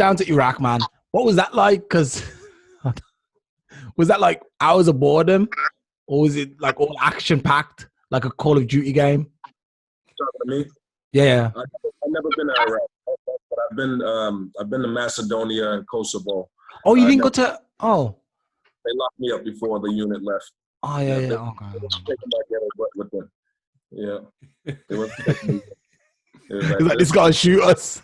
down to Iraq, man. What was that like? Because was that like hours of boredom, or was it like all action packed, like a Call of Duty game? Me? Yeah. I've never been to Iraq, but I've been to Macedonia and Kosovo. Oh, you didn't go to? Oh, they locked me up before the unit left. Oh yeah. They Okay. taking my ghetto with them. Yeah, they were taking me. He's like, this guy'll shoot us.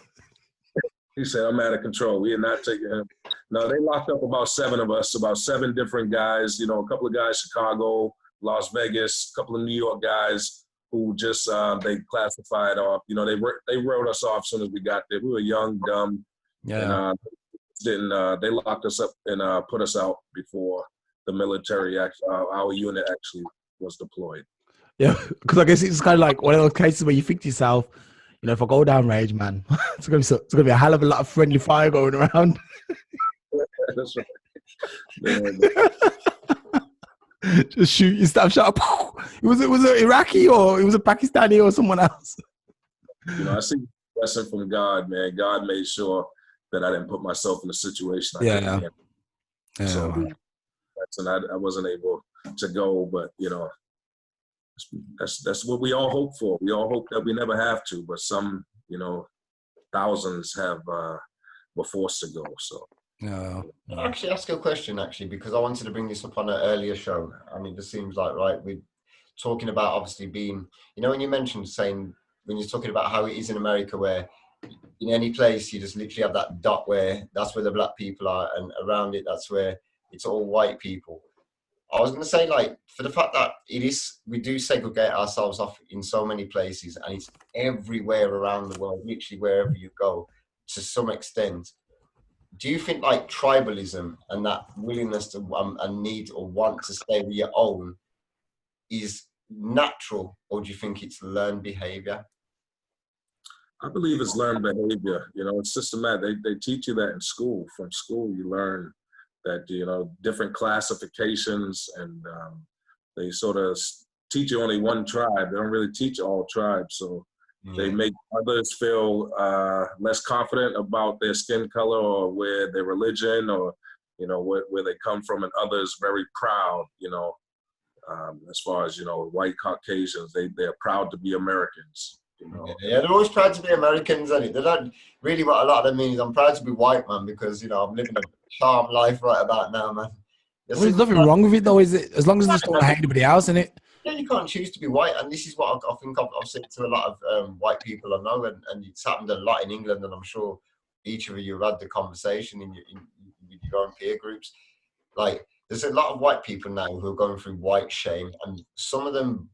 He said, I'm out of control. We are not taking him. No, they locked up about 7 of us, about 7 different guys. You know, a couple of guys, Chicago, Las Vegas, a couple of New York guys who just, they classified off. You know, they wrote us off as soon as we got there. We were young, dumb. Yeah. And they locked us up and put us out before the military, our unit actually was deployed. Yeah, because I guess it's kind of like one of those cases where you think to yourself, you know, if I go down rage, man, it's gonna be a hell of a lot of friendly fire going around. That's right. Just shoot your stuff, shot. Was it Iraqi or it was a Pakistani or someone else? You know, I see a lesson from God, man. God made sure that I didn't put myself in a situation. So I wasn't able to go, but you know, that's what we all hope for. We all hope that we never have to, but some, you know, thousands were forced to go. So I'll actually ask a question because I wanted to bring this up on an earlier show. I mean, it seems like, right, we're talking about obviously being, you know, when you mentioned saying, when you're talking about how it is in America where in any place you just literally have that dot where that's where the black people are, and around it that's where it's all white people. I was going to say, like, for the fact that we do segregate ourselves off in so many places, and it's everywhere around the world, literally wherever you go, to some extent. Do you think, like, tribalism and that willingness to and need or want to stay with your own is natural, or do you think it's learned behavior? I believe it's learned behavior. You know, it's systematic. They teach you that in school. From school, you learn that, you know, different classifications, and they sort of teach you only one tribe. They don't really teach all tribes. So they make others feel less confident about their skin color or where their religion or, you know, where they come from, and others very proud, you know, as far as, you know, white Caucasians, they're proud to be Americans. You know? Yeah, they're always proud to be Americans, and they're not really what a lot of them mean is I'm proud to be white, man, because, you know, I'm living a charmed life right about now, man. There's nothing wrong with it, though, is it? As long as they don't hate anybody else, innit? Yeah, you can't choose to be white, and this is what I think I've said to a lot of white people I know, and it's happened a lot in England, and I'm sure each of you have had the conversation in your own peer groups. Like, there's a lot of white people now who are going through white shame, and some of them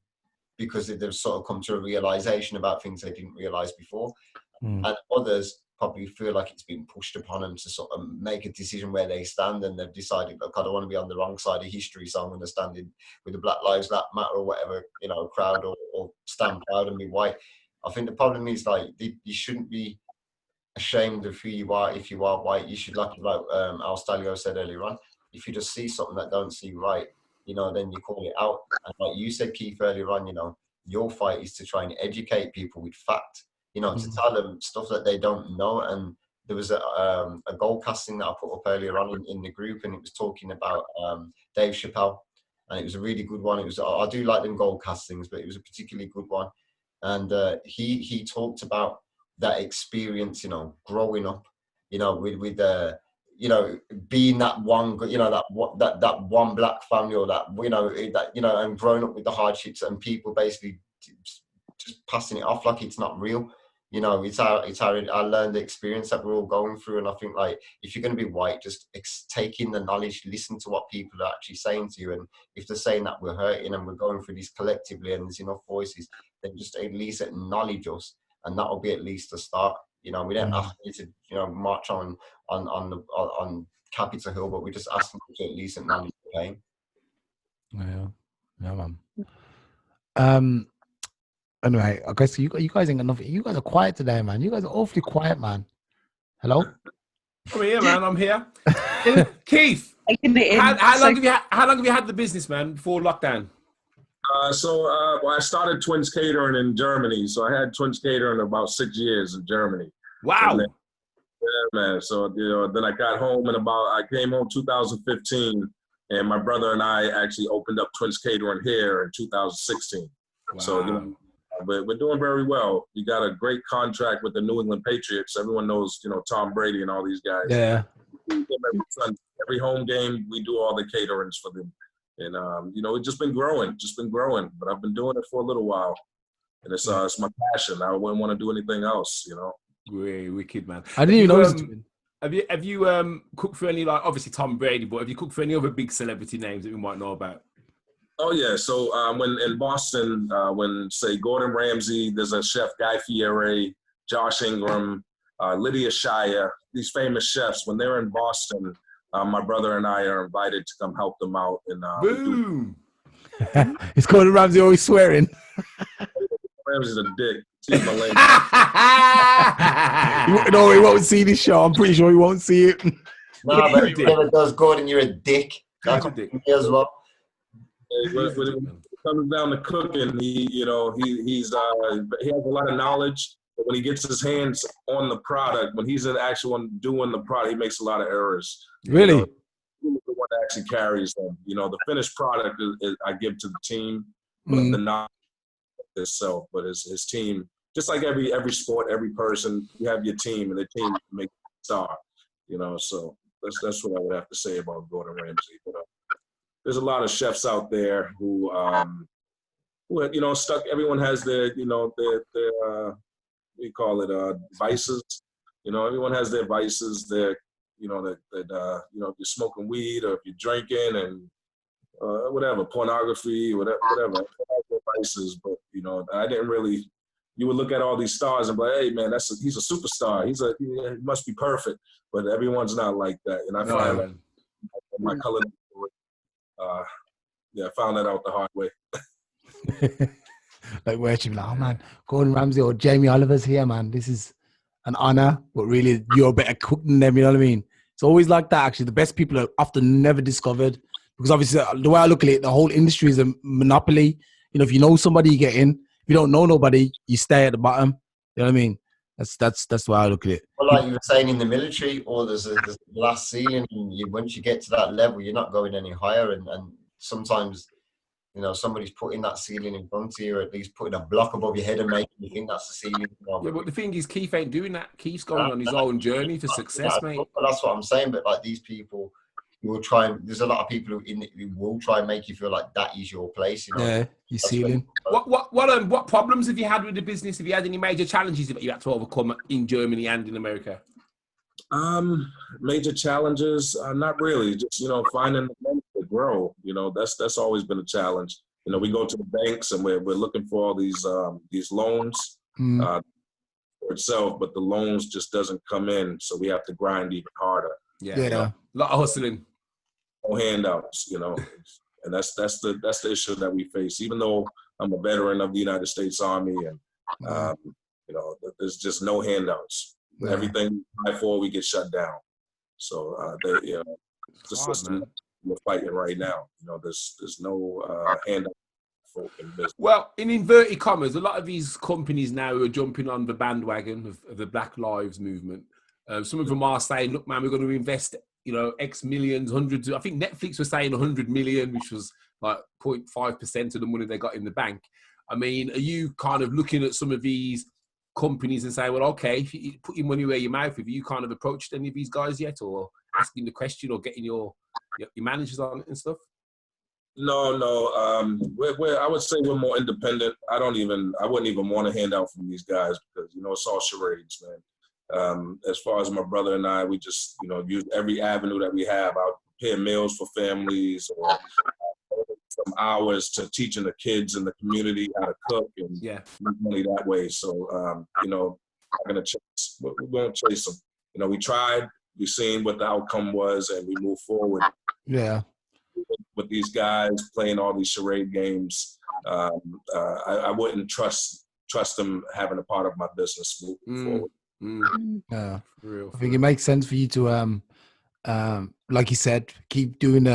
because they've sort of come to a realization about things they didn't realize before. And others probably feel like it's been pushed upon them to sort of make a decision where they stand, and they've decided, look, I don't want to be on the wrong side of history, so I'm going to stand in with the Black Lives Matter or whatever, you know, crowd, or stand proud and be white. I think the problem is, like, you shouldn't be ashamed of who you are if you are white. You should, like Alstallio said earlier on, if you just see something that don't see right, you know, then you call it out. And like you said, Keith, earlier on, you know, your fight is to try and educate people with fact, you know, to tell them stuff that they don't know. And there was a goal casting that I put up earlier on in the group, and it was talking about Dave Chappelle, and it was a really good one. It was, I do like them goal castings, but it was a particularly good one. And he talked about that experience, you know, growing up, you know, with you know, being that one, you know, that one black family, or that, you know, and growing up with the hardships, and people basically just passing it off like it's not real. You know, it's our learned experience that we're all going through. And I think, like, if you're going to be white, just take in the knowledge, listen to what people are actually saying to you. And if they're saying that we're hurting and we're going through this collectively and there's enough voices, then just at least acknowledge us. And that'll be at least a start. You know, we don't ask you to, you know, march on Capitol Hill, but we just ask them to at least acknowledge the pain. Yeah, man. Anyway, I guess you guys ain't got nothing. You guys are quiet today, man. You guys are awfully quiet, man. Hello? I'm here, man. I'm here. Keith, how long have you had the business, man, before lockdown? Well, I started Twin Catering in Germany. So I had Twin Catering about 6 years in Germany. Wow. Yeah, man. So, then I got home I came home 2015, and my brother and I actually opened up Twin Catering here in 2016. Wow. So, we're doing very well. We got a great contract with the New England Patriots. Everyone knows, Tom Brady and all these guys. Yeah. Every home game, we do all the caterings for them. And, it's just been growing. But I've been doing it for a little while. And it's my passion. I wouldn't want to do anything else, Wicked, man. I didn't even know. Have you cooked for any, like, obviously Tom Brady, but have you cooked for any other big celebrity names that we might know about? Oh yeah. So when in Boston, when say Gordon Ramsay, there's a chef, Guy Fieri, Josh Ingram, Lydia Shire, these famous chefs. When they're in Boston, my brother and I are invited to come help them out. And boom. It's Gordon Ramsay always swearing. Ramsay's a dick. Excuse my language. No, he won't see this show. I'm pretty sure he won't see it. No, but if he ever does, Gordon, you're a dick. That's a dick as well. When it comes down to cooking, he has a lot of knowledge. But when he gets his hands on the product, when he's actually doing the product, he makes a lot of errors. Really? He's the one that actually carries them. The finished product is I give to the team, but the knowledge itself. But his team, just like every sport, every person, you have your team, and the team makes the star. So that's what I would have to say about Gordon Ramsay. But, there's a lot of chefs out there who stuck. Everyone has their we call it vices. Everyone has their vices. Their if you're smoking weed or if you're drinking and whatever, pornography, whatever vices. But I didn't really. You would look at all these stars and be like, hey man, he's a superstar. He must be perfect. But everyone's not like that. And I find my color. I found that out the hard way. Like, where should be like, oh man, Gordon Ramsay or Jamie Oliver's here, man. This is an honor, but really, you're a better cook than them. You know what I mean? It's always like that. Actually, the best people are often never discovered because obviously, the way I look at it, the whole industry is a monopoly. If you know somebody, you get in. If you don't know nobody, you stay at the bottom. You know what I mean? That's the way I look at it. Well, like you were saying in the military, there's a glass ceiling, and once you get to that level, you're not going any higher. And sometimes, somebody's putting that ceiling in front of you, or at least putting a block above your head and making you think that's the ceiling. Yeah, but the thing is, Keith ain't doing that. Keith's going on his own journey to success, mate. That's what I'm saying. But like these people, will try and there's a lot of people who will try and make you feel like that is your place. Yeah, your ceiling. What problems have you had with the business? Have you had any major challenges that you had to overcome in Germany and in America? Major challenges, not really. Just finding the money to grow. That's always been a challenge. We go to the banks and we're looking for all these loans for itself, but the loans just doesn't come in, so we have to grind even harder. Yeah. A lot of hustling. No handouts, and that's the issue that we face. Even though I'm a veteran of the United States Army, and there's just no handouts. Yeah. Everything before we get shut down. So the system we're fighting right now. There's no handout for folk in business. Well, in inverted commas, a lot of these companies now are jumping on the bandwagon of the Black Lives movement. Some of them are saying, "Look, man, we're going to invest." X millions, hundreds. I think Netflix was saying 100 million, which was like 0.5% of the money they got in the bank. I mean, are you kind of looking at some of these companies and saying, well, okay, if you put your money where your mouth, have you kind of approached any of these guys yet, or asking the question, or getting your managers on it and stuff? No. I would say we're more independent. I wouldn't even want a handout from these guys because it's all charades, man. As far as my brother and I, we just, use every avenue that we have. I'll prepare meals for families or some hours to teaching the kids in the community how to cook and make money that way. So, we're going to chase. We won't chase them. We tried, we've seen what the outcome was, and we move forward. Yeah. With these guys playing all these charade games, I wouldn't trust them having a part of my business moving forward. Yeah, I think it makes sense for you to, like you said, keep doing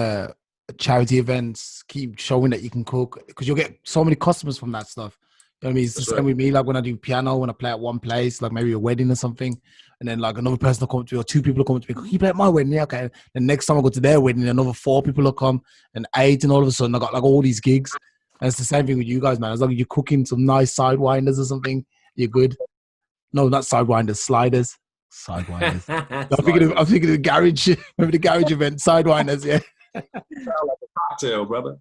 charity events, keep showing that you can cook, because you'll get so many customers from that stuff. You know what I mean? It's the same with me. Like when I do piano, when I play at one place, like maybe a wedding or something, and then like another person will come to me, or 2 people will come to me. Can you play at my wedding? Yeah, okay. The next time I go to their wedding, another 4 people will come, and 8, and all of a sudden I got like all these gigs. And it's the same thing with you guys, man. As long as you're cooking some nice sidewinders or something, you're good. No, not sidewinders, sliders. Sidewinders. I'm thinking of the garage. Remember the garage event, sidewinders, yeah. Sound like a cocktail, brother.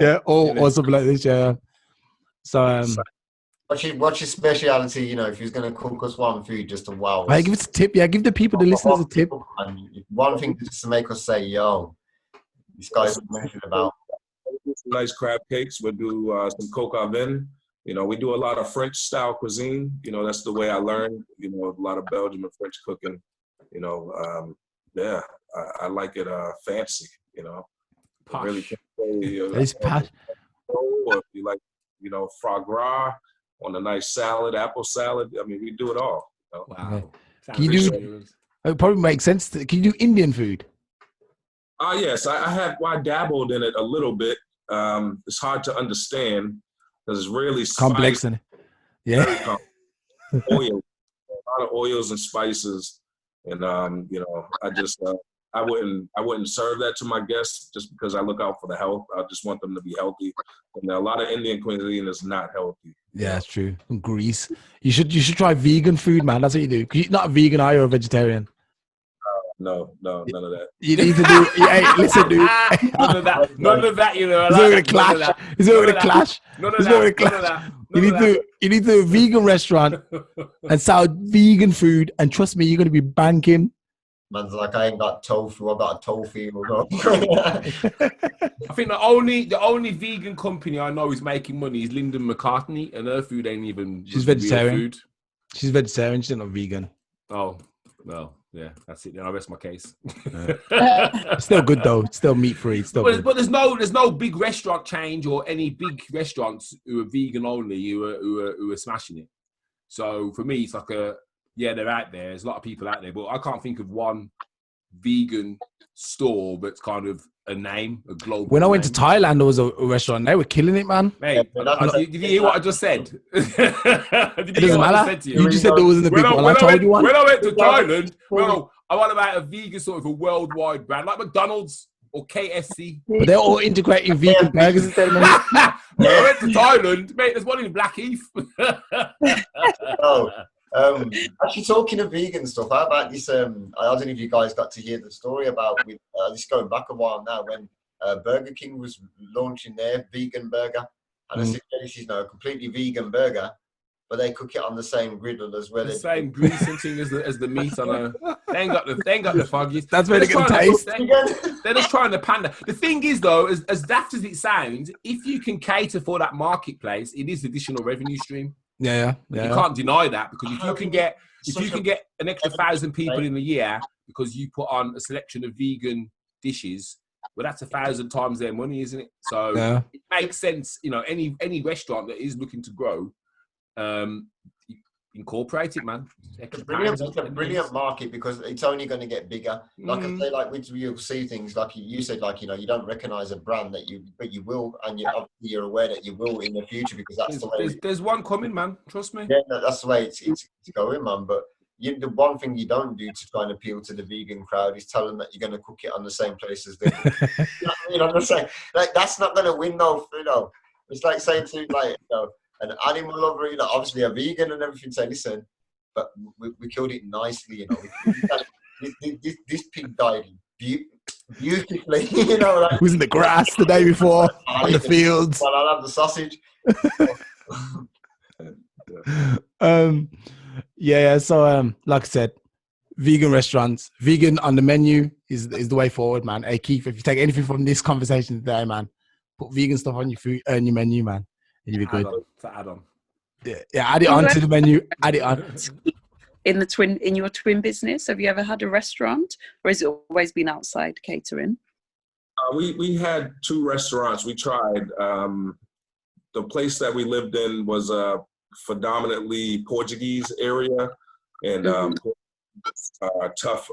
Yeah, or something like this, yeah. So what's your speciality? You know, if you're going to cook us one food just to wow us. I give us a tip. Yeah, give the people, the listeners, a tip. And one thing just to make us say, yo, this guy's mentioned about. Some nice crab cakes. We'll do some coq au vin. You know, we do a lot of French style cuisine. You know, that's the way I learned. You know, a lot of Belgian and French cooking. You know, yeah, I like it fancy. You know, Posh. Really can't say, It's posh. or if you like, you know, foie gras on a nice salad, apple salad. I mean, we do it all. You know? Wow. Can you do? It probably makes sense. Can you do Indian food? Yes, I dabbled in it a little bit. It's hard to understand because it's really Complex, and yeah. Oil, a lot of oils and spices, and you know, I wouldn't serve that to my guests just because I look out for the health. I just want them to be healthy. And a lot of Indian cuisine is not healthy. Yeah, that's true. And grease. You should try vegan food, man. That's what you do. You're not a vegan, are you? Or a vegetarian? No, none of that. You need to do. Hey, listen, dude. None of that. You know, It's not gonna clash. It's not gonna clash. It's not gonna clash. You need to do a vegan restaurant and sell vegan food, and trust me, you're gonna be banking. Man's like, I ain't got tofu. I got a tofu. I think the only vegan company I know is making money is Lyndon McCartney, and her food ain't even. She's vegetarian. Food. She's vegetarian. She's not vegan. Oh well, yeah, that's it. Then I rest my case. It's still good though. It's still meat free. But there's no big restaurant change or any big restaurants who are vegan only who are smashing it. So for me, it's like yeah, they're out there. There's a lot of people out there, but I can't think of one vegan store that's kind of a name, a global. When I went to Thailand, there was a restaurant. They were killing it, man. Hey, did you hear what I just said? It doesn't matter. You just said there wasn't a big one. I told you one. When I went to Thailand, I want about a vegan sort of a worldwide brand like McDonald's or KFC. But they're all integrating vegan burgers instead of me. When I went to Thailand, mate, there's one in Blackheath. Actually, talking of vegan stuff, how about this? I don't know if you guys got to hear the story about this going back a while now when Burger King was launching their vegan burger, and I said this is a completely vegan burger, but they cook it on the same griddle as well. The same greasing thing as the meat on a. They ain't got the foggies. That's where they can taste. They're just trying to pander. The thing is, though, as daft as it sounds, if you can cater for that marketplace, it is additional revenue stream. Yeah. You can't deny that, because if you can get an extra 1,000 people in a year because you put on a selection of vegan dishes, well, that's 1,000 times their money, isn't it? So it makes sense. You know, any restaurant that is looking to grow, incorporate it, man. It's a brilliant market because it's only going to get bigger. Like I say, like you'll see things like you said, like you don't recognize a brand but you will, and you're aware that you will in the future because that's the way. There's one coming, man. Trust me. Yeah, that's the way it's going, man. But the one thing you don't do to try and appeal to the vegan crowd is tell them that you're going to cook it on the same place as them. You know what I'm saying? Like that's not going to win, though. You know, it's like saying to an animal lover, obviously a vegan and everything, say, listen, but we killed it nicely, this pig died beautifully, Like, it was in the grass the day before, on the fields. Well, I'll have the sausage. So, like I said, vegan restaurants, vegan on the menu is the way forward, man. Hey, Keith, if you take anything from this conversation today, man, put vegan stuff on your food, on your menu, man. You'll be good. Add on. Yeah, add it on to the menu. Add it on. In your twin business, have you ever had a restaurant, or has it always been outside catering? We had 2 restaurants. We tried. The place that we lived in was a predominantly Portuguese area, and our tough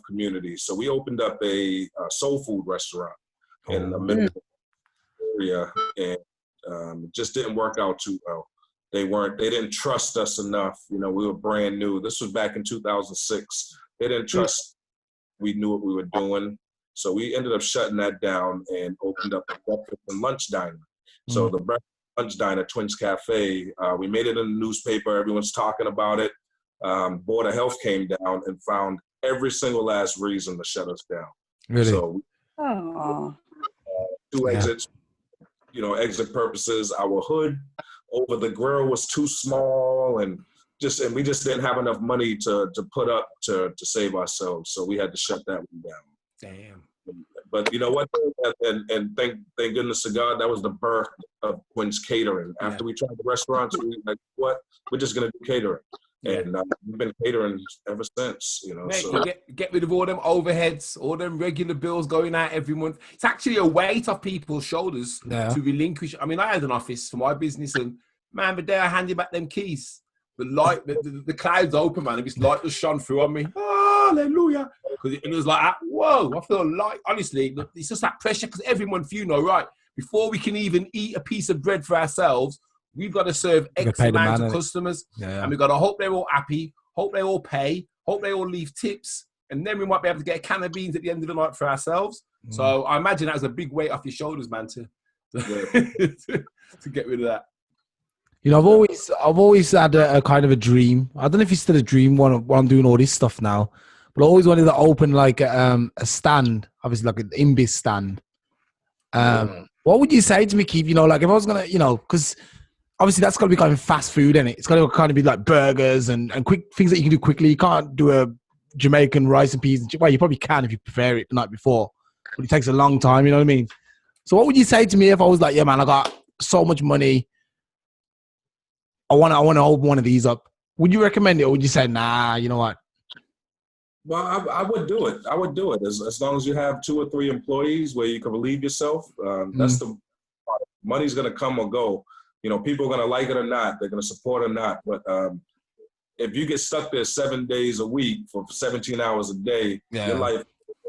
community. So we opened up a soul food restaurant in the middle area, and it just didn't work out too well. they didn't trust us enough. You know, we were brand new. This was back in 2006. They didn't trust we knew what we were doing. So we ended up shutting that down and opened up a breakfast and lunch diner. So the breakfast and lunch diner, Twins Cafe, we made it in the newspaper. Everyone's talking about it. Board of Health came down and found every single last reason to shut us down. Really? So two exits, you know, exit purposes. Our hood over the grill was too small, and we just didn't have enough money to put up to save ourselves. So we had to shut that one down. Damn. But you know what? And thank goodness to God, that was the birth of Twins Catering. After we tried the restaurants, we like, what? We're just gonna do catering. And we've been catering ever since, you know. Mate, so. get rid of all them overheads, all them regular bills going out every month. It's actually a weight off people's shoulders to relinquish. I mean, I had an office for my business, and man, the day I handed back them keys, the light, the clouds open, man, and this light just shone through on me. Hallelujah! Because it was like, whoa! I feel like, honestly, it's just that pressure. Because every month, you know, right before we can even eat a piece of bread for ourselves, we've got to serve X amount of customers, and we've got to hope they're all happy, hope they all pay, hope they all leave tips, and then we might be able to get a can of beans at the end of the night for ourselves. So I imagine that was a big weight off your shoulders, man, to get rid of that. You know, I've always had a kind of a dream. I don't know if it's still a dream while I'm doing all this stuff now, but I always wanted to open like a stand, obviously like an imbiss stand. What would you say to me, Keith? You know, like if I was gonna, you know, because obviously that's got to be kind of fast food, innit? It's got to kind of be like burgers and quick things that you can do quickly. You can't do a Jamaican rice and peas. Well, you probably can if you prepare it the night before, but it takes a long time. You know what I mean? So what would you say to me if I was like, yeah, man, I got so much money, I want to open one of these up. Would you recommend it, or would you say, nah, you know what? Well, I would do it. I would do it as long as you have 2 or 3 employees where you can relieve yourself. That's the money's gonna come or go. You know, people are gonna like it or not. They're gonna support or not. But if you get stuck there 7 days a week for 17 hours a day, your life.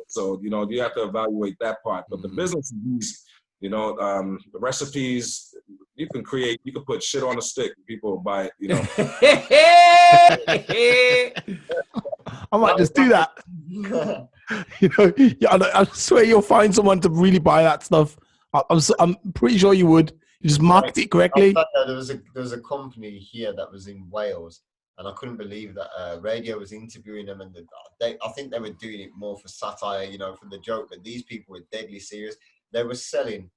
So you know, you have to evaluate that part. But the business is easy. You know, the recipes you can create. You can put shit on a stick. People will buy it. You know. I might just do that. You know, I swear you'll find someone to really buy that stuff. I'm pretty sure you would. You just market it correctly. There was a company here that was in Wales, and I couldn't believe that radio was interviewing them, and I think they were doing it more for satire, you know, for the joke. But these people were deadly serious. They were selling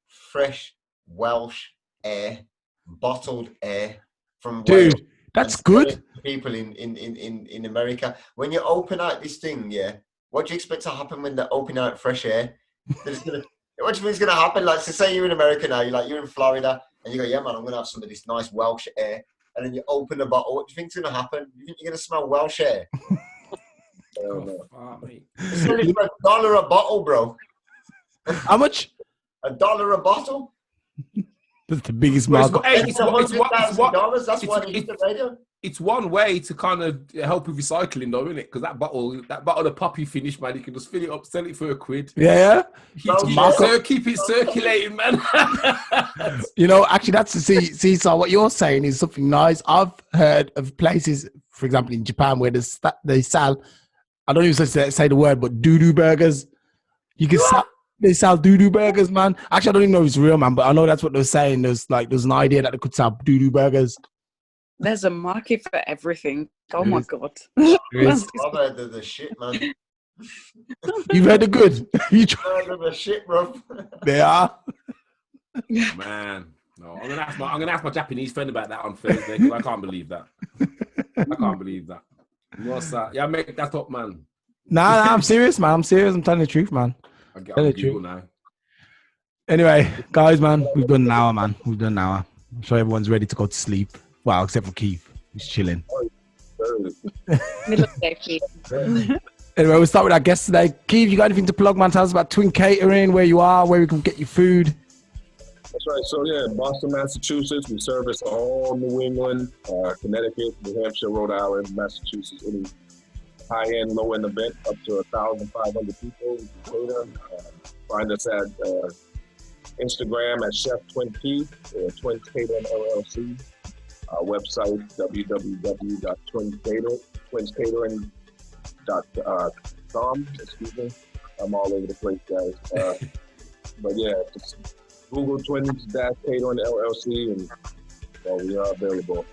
fresh Welsh air, bottled air from Wales. Dude, that's good. People in America, when you open out this thing, what do you expect to happen when they open out fresh air? What do you think is going to happen? Like, so say you're in America now, you're in Florida, and you go, yeah, man, I'm going to have some of this nice Welsh air. And then you open the bottle. What do you think's going to happen? You think you're going to smell Welsh air? It's only for $1 a bottle, bro. How much? $1 a bottle? That's the biggest markup. It's $100,000. That's why they hit the radio. It's one way to kind of help with recycling, though, isn't it? Because that bottle of poppy finish, man, you can just fill it up, sell it for £1. Yeah. Keep it circulating, man. You know, actually, that's see, so what you're saying is something nice. I've heard of places, for example, in Japan, where they sell, I don't even say the word, but doo-doo burgers. You can sell. They sell doo-doo burgers, man. Actually, I don't even know if it's real, man, but I know that's what they're saying. There's an idea that they could sell doo-doo burgers. There's a market for everything. Oh my God. I've heard of the shit, man. You've heard the good. You heard of the shit, bro. They are. Man, no. I'm gonna ask my Japanese friend about that on Thursday, because I can't believe that. I can't believe that. What's that? Yeah, make that up, man. Nah, I'm serious, man. I'm serious. I'm telling the truth, man. I'll get on Google now. Anyway, guys, man, we've done an hour, man. We've done an hour. I'm sure everyone's ready to go to sleep. Well, except for Keith. He's chilling. Middle of the day, Keith. Anyway, we'll start with our guest today. Keith, you got anything to plug, man? Tell us about Twin Catering, where you are, where we can get your food. That's right. So, Boston, Massachusetts. We service all New England, Connecticut, New Hampshire, Rhode Island, Massachusetts. Any high-end, low-end event up to 1,500 people. Find us at Instagram at Chef Twin Keith, Twin Catering LLC. Our website, www.twinscatering.com. Excuse me. I'm all over the place, guys. But yeah, just Google Twins-Catering LLC, and we are available.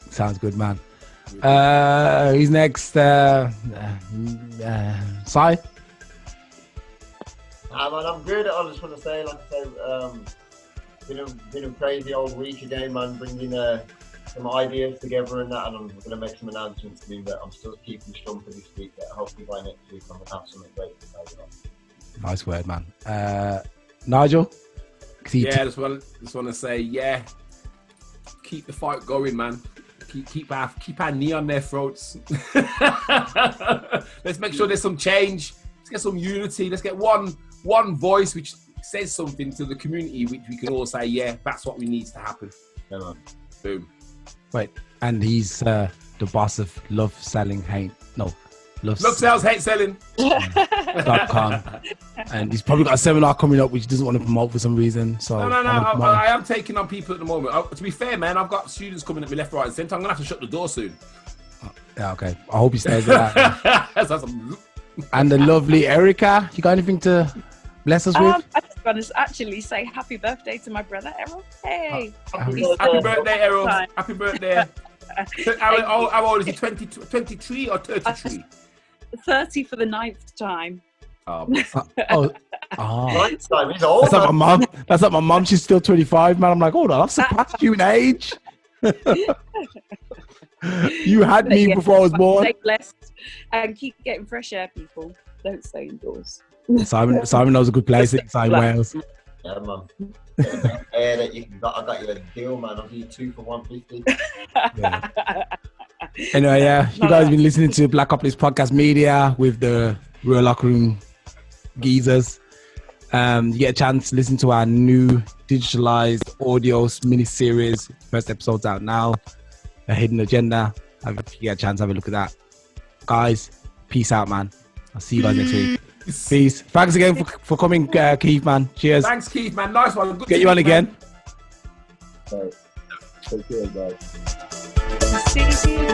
Sounds good, man. Who's next? Sai? Man, I'm good. I just want to say, like I say, been a crazy old week again, man. Bringing some ideas together and that, and I'm going to make some announcements to do that. I'm still keeping strong for this week. That hopefully by next week I'm going to have something great to tell you about. Nice word, man. Nigel? Yeah, just want to say, keep the fight going, man. Keep our knee on their throats. Let's make sure there's some change. Let's get some unity. Let's get one voice which says something to the community, which we can all say, yeah, that's what we need to happen. Yeah, man. Boom. Wait, and he's the boss of Love Selling Hate. No, Love Sales Hate Selling. .com. And he's probably got a seminar coming up which he doesn't want to promote for some reason. So no. I am taking on people at the moment. To be fair, man, I've got students coming at me left, right, and centre. I'm gonna have to shut the door soon. Yeah, okay. I hope he stays with that. And the lovely Erica, you got anything to bless us with? I just want to actually say happy birthday to my brother Errol. Hey, happy birthday, Errol. Happy birthday. How old is he? 23 or 33? 30 for the 9th time. Ninth time, he's old. That's like my mum. That's like my mum. She's still 25, man. I'm like, hold on, I've surpassed you in age. You had me before I was born. Stay blessed and keep getting fresh air, people. Don't stay indoors. Simon knows a good place inside Wales. Yeah, man. I got you a deal, man. I'll give you 2 for 150. Yeah. Anyway, you guys have been listening to Blackopolypse Podcast Media with the Real Locker Room geezers. You get a chance to listen to our new digitalized audio mini-series. First episode's out now. A Hidden Agenda. If you get a chance, have a look at that. Guys, peace out, man. I'll see you guys next week. Peace. Thanks again for coming, Keith, man. Cheers. Thanks, Keith, man. Nice one. Good Get you on again. All right. Take care, guys. See you.